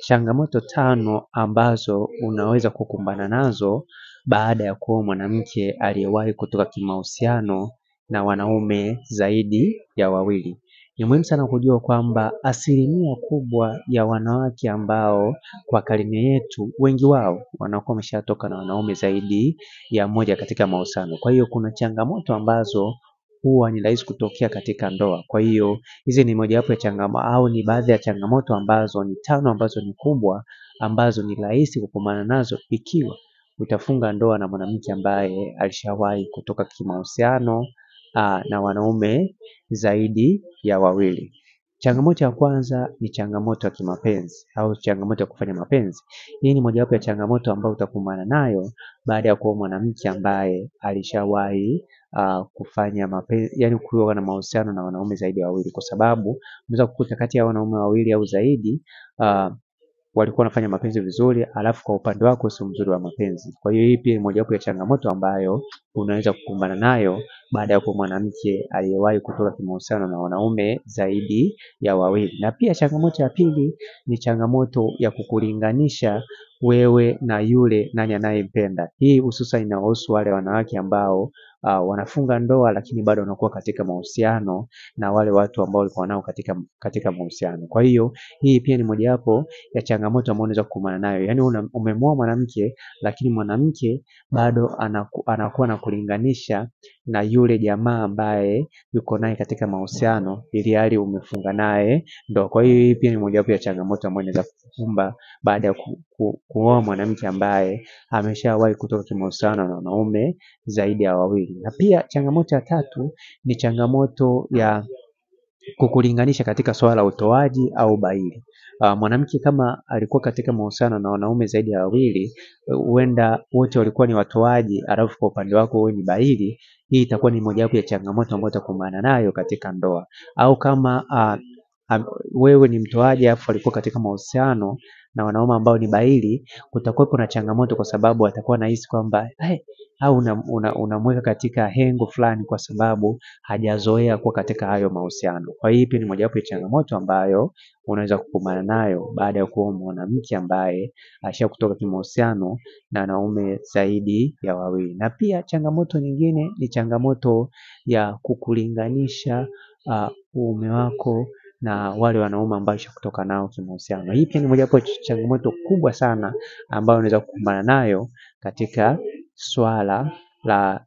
changamoto 5 ambazo unaweza kukumbana nazo baada ya kuwa mwanamke aliyewahi kutoka kimahusiano na wanaume zaidi ya wawili. Ni muhimu sana kujua kwamba asilimia kubwa ya wanawake ambao kwa karne yetu, wengi wao wanakuwa wameshatoka na wanaume zaidi ya mmoja katika mahusiano. Kwa hiyo kuna changamoto ambazo huwa ni rahisi kutokea katika ndoa. Kwa hiyo hizi ni mojawapo ya changamoto au ni baadhi ya changamoto ambazo ni 5 ambazo ni kubwa ambazo ni rahisi kukumbana nazo ikiwa utafunga ndoa na mwanamke ambaye alishawahi kutoka kimahusiano na wanaume zaidi ya wawili. Changamoto ya kwanza ni changamoto ya kimapenzi au changamoto ya kufanya mapenzi. Hii ni mojawapo ya changamoto ambayo utakumbana nayo baada ya kuwa mwanamke ambaye alishawahi kufanya mapenzi, yani kuwa na mahusiano na wanaume zaidi ya wawili, kwa sababu unaweza kukuta kati ya wanaume wawili au zaidi walikuwa wanafanya mapenzi vizuri, alafu kwa upande wako sio mzuri wa mapenzi. Kwa hiyo hii pia ni mojawapo ya changamoto ambayo unaweza kukumbana nayo baada ya kuwa mwanamke aliyewahi kutoka kimahusiano na wanaume zaidi ya wawili. Na pia changamoto ya pili ni changamoto ya kukulinganisha wewe na yule nani anayempenda. Hii hususan inahusu wale wanawake ambao wanafunga ndoa lakini bado wanakuwa katika mahusiano na wale watu ambao walikuwa nao katika mahusiano. Kwa hiyo hii pia ni mojawapo ya changamoto ambayo unaweza kukumbana nayo. Yaani umemwoa mwanamke lakini mwanamke bado anakuwa na kulinganisha na yule jamaa ambaye yuko naye katika mahusiano ili hali umefunga naye ndoa. Kwa hiyo hii pia ni mojawapo ya changamoto ambayo inaweza kukumba baada ya kuoa mwanamke ambaye ameshawahi kutoka kimahusiano na wanaume zaidi ya wawili. Na pia changamoto ya 3 ni changamoto ya kukulinganisha katika swala la utoaji au baili. Mwanamke kama alikuwa katika mahusiano na wanaume zaidi ya wawili, huenda wote walikuwa ni watoaji, alafu kwa upande wako wewe ni baili. Hii itakuwa ni mojawapo ya changamoto ambayo utakumbana nayo katika ndoa. Au kama wewe ni mtoaji alafu alikuwa katika mahusiano na wanaume ambao ni baili, kutakuwa na changamoto kwa sababu atakuwa anahisi kwamba au unamweka katika hengo fulani kwa sababu hajazoea kuwa katika hayo mahusiano. Kwa hiyo pia ni mojawapo ya changamoto ambayo unaweza kukumbana nayo baada ya kuwa mwanamke ambaye kutoka kimahusiano na wanaume zaidi ya wawili. Na pia changamoto nyingine ni changamoto ya kukulinganisha uume wako na wale wanaume ambao kutoka nao kimahusiano. Hii pia ni mojawapo ya changamoto kubwa sana ambayo unaweza kukumbana nayo katika swala la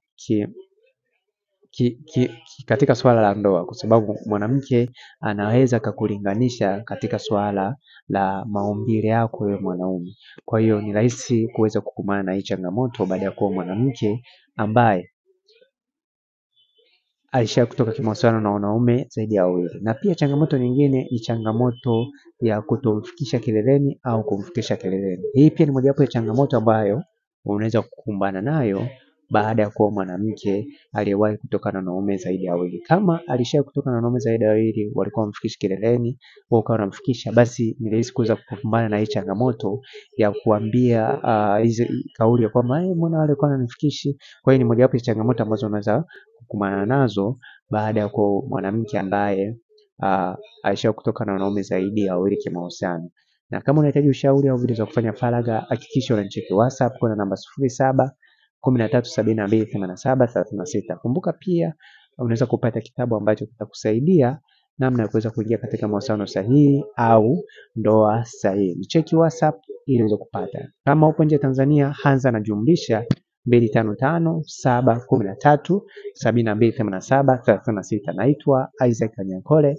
katika swala la ndoa, kwa sababu mwanamke anaweza kukulinganisha katika swala la maumbile yako wewe mwanaume. Kwa hiyo ni rahisi kuweza kukumbana na hii changamoto baada ya kuwa mwanamke ambaye alisha kutoka kimahusiano na wanaume zaidi ya wawili. Na pia changamoto nyingine ni changamoto ya kutomfikisha kileleni au kumfikisha kileleni. Hii pia ni mojawapo ya changamoto ambayo unaweza kukumbana nayo baada ya kuwa mwanamke aliyewahi kutoka na wanaume zaidi ya wawili. Kama alisha kutoka na wanaume zaidi ya wawili walikuwa wamfikisha kileleni, wewe ukawa unamfikisha, basi ni rahisi kuweza kukumbana na hii changamoto ya kuambia hizi kauli ya kwamba mbona wale walikuwa wananifikishi. Kwa hiyo ni mojawapo ya changamoto ambazo unaweza kukumbana nazo baada ya kuwa mwanamke ambaye alisha kutoka na wanaume zaidi ya wawili kimahusiano. Na kama unahitaji ushauri au video za kufanya faragha, hakikisha unanicheki WhatsApp kwa namba 0713728736. Kumbuka pia unaweza kupata kitabu ambacho kitakusaidia namna ya kuweza kuingia katika mahusiano sahihi au ndoa sahihi. Nicheki WhatsApp ili uweze kupata. Kama upo nje ya Tanzania, anza na jumlisha 255 713 728736. Naitwa Isaac Kanyankole.